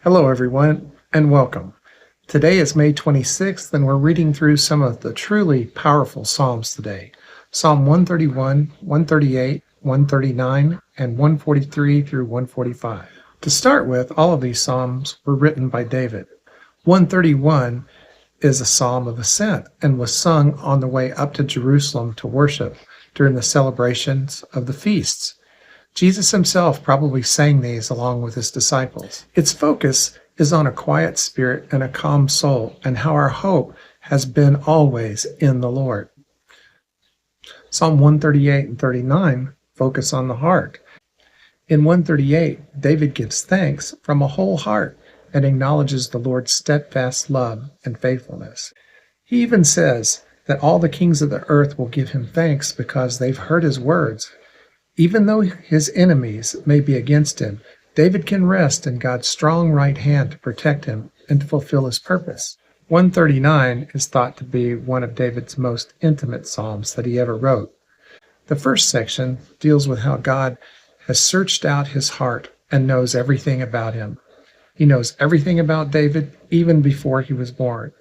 Hello, everyone, and welcome. Today is May 26th, and we're reading through some of the truly powerful Psalms today. Psalm 131, 138, 139, and 143 through 145. To start with, all of these Psalms were written by David. 131 is a psalm of ascent and was sung on the way up to Jerusalem to worship during the celebrations of the feasts. Jesus himself probably sang these along with his disciples. Its focus is on a quiet spirit and a calm soul, and how our hope has been always in the Lord. Psalm 138 and 39 focus on the heart. In 138, David gives thanks from a whole heart and acknowledges the Lord's steadfast love and faithfulness. He even says that all the kings of the earth will give him thanks because they've heard his words. Even though his enemies may be against him, David can rest in God's strong right hand to protect him and to fulfill his purpose. 139 is thought to be one of David's most intimate psalms that he ever wrote. The first section deals with how God has searched out his heart and knows everything about him. He knows everything about David even before he was born.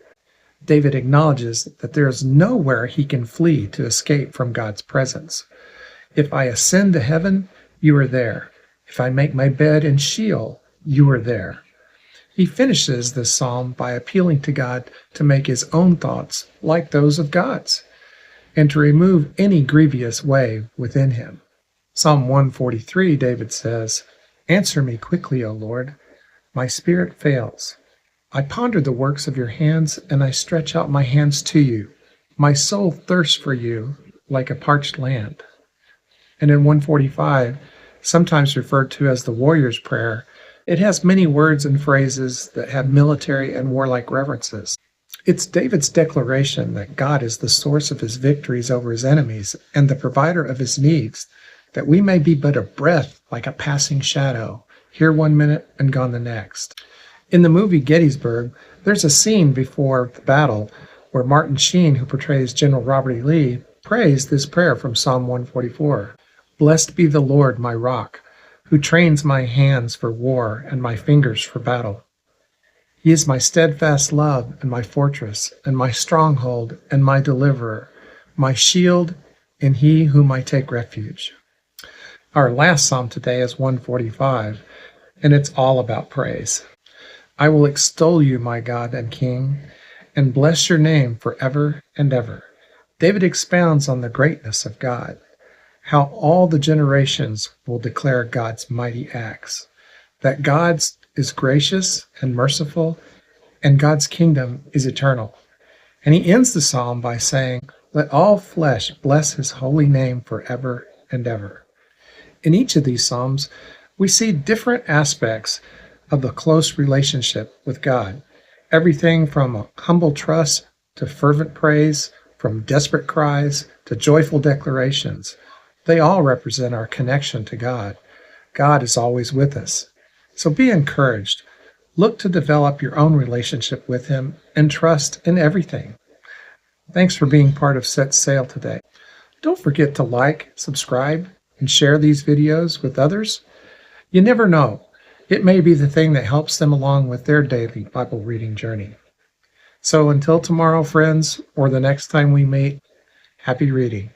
David acknowledges that there is nowhere he can flee to escape from God's presence. If I ascend to heaven, you are there. If I make my bed in Sheol, you are there. He finishes this psalm by appealing to God to make his own thoughts like those of God's, and to remove any grievous way within him. Psalm 143, David says, "Answer me quickly, O Lord. My spirit fails. I ponder the works of your hands, and I stretch out my hands to you. My soul thirsts for you like a parched land." And in 145, sometimes referred to as the warrior's prayer, it has many words and phrases that have military and warlike references. It's David's declaration that God is the source of his victories over his enemies and the provider of his needs, that we may be but a breath like a passing shadow, here one minute and gone the next. In the movie Gettysburg, there's a scene before the battle where Martin Sheen, who portrays General Robert E. Lee, prays this prayer from Psalm 144. "Blessed be the Lord, my rock, who trains my hands for war and my fingers for battle. He is my steadfast love and my fortress and my stronghold and my deliverer, my shield, in he whom I take refuge." Our last psalm today is 145, and it's all about praise. "I will extol you, my God and King, and bless your name forever and ever." David expounds on the greatness of God, how all the generations will declare God's mighty acts, that God is gracious and merciful, and God's kingdom is eternal. And he ends the psalm by saying, "Let all flesh bless his holy name forever and ever." In each of these psalms, we see different aspects of the close relationship with God. Everything from a humble trust to fervent praise, from desperate cries to joyful declarations. They all represent our connection to God. God is always with us. So be encouraged. Look to develop your own relationship with him and trust in everything. Thanks for being part of Set Sail today. Don't forget to like, subscribe, and share these videos with others. You never know. It may be the thing that helps them along with their daily Bible reading journey. So until tomorrow, friends, or the next time we meet, happy reading.